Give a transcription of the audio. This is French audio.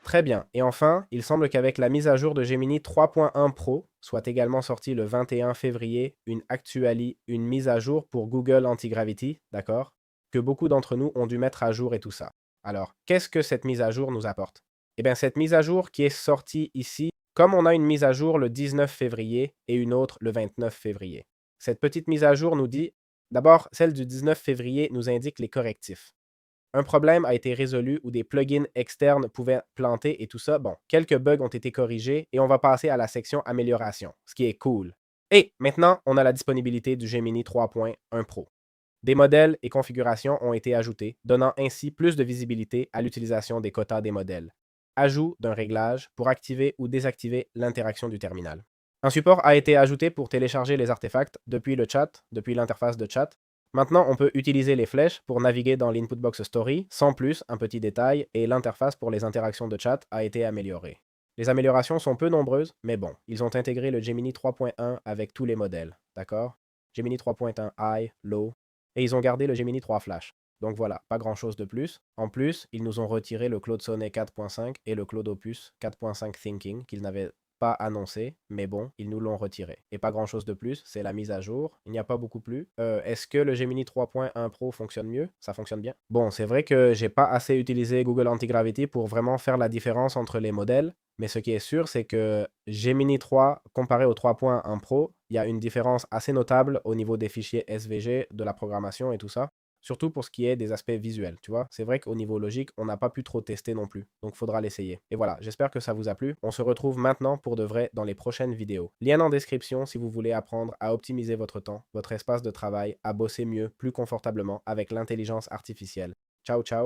Très bien. Et enfin, il semble qu'avec la mise à jour de Gemini 3.1 Pro, soit également sortie le 21 février, une mise à jour pour Google Antigravity, d'accord? Que beaucoup d'entre nous ont dû mettre à jour et tout ça. Alors, qu'est-ce que cette mise à jour nous apporte? Eh bien, cette mise à jour qui est sortie ici, comme on a une mise à jour le 19 février et une autre le 29 février. Cette petite mise à jour nous dit, d'abord, celle du 19 février nous indique les correctifs. Un problème a été résolu où des plugins externes pouvaient planter et tout ça. Bon, quelques bugs ont été corrigés et on va passer à la section amélioration, ce qui est cool. Et maintenant, on a la disponibilité du Gemini 3.1 Pro. Des modèles et configurations ont été ajoutés, donnant ainsi plus de visibilité à l'utilisation des quotas des modèles. Ajout d'un réglage pour activer ou désactiver l'interaction du terminal. Un support a été ajouté pour télécharger les artefacts depuis le chat, depuis l'interface de chat. Maintenant, on peut utiliser les flèches pour naviguer dans l'Inputbox Story, sans plus, un petit détail, et l'interface pour les interactions de chat a été améliorée. Les améliorations sont peu nombreuses, mais bon, ils ont intégré le Gemini 3.1 avec tous les modèles, d'accord? Gemini 3.1 High, Low, et ils ont gardé le Gemini 3 Flash. Donc voilà, pas grand chose de plus. En plus, ils nous ont retiré le Claude Sonnet 4.5 et le Claude Opus 4.5 Thinking qu'ils n'avaient pas annoncé, mais bon, ils nous l'ont retiré. Et pas grand chose de plus, c'est la mise à jour. Il n'y a pas beaucoup plus. Est-ce que le Gemini 3.1 Pro fonctionne mieux? Ça fonctionne bien. Bon, c'est vrai que j'ai pas assez utilisé Google Antigravity pour vraiment faire la différence entre les modèles, mais ce qui est sûr, c'est que Gemini 3 comparé au 3.1 Pro, il y a une différence assez notable au niveau des fichiers SVG, de la programmation et tout ça. Surtout pour ce qui est des aspects visuels, tu vois. C'est vrai qu'au niveau logique, on n'a pas pu trop tester non plus. Donc, il faudra l'essayer. Et voilà, j'espère que ça vous a plu. On se retrouve maintenant pour de vrai dans les prochaines vidéos. Lien en description si vous voulez apprendre à optimiser votre temps, votre espace de travail, à bosser mieux, plus confortablement avec l'intelligence artificielle. Ciao, ciao.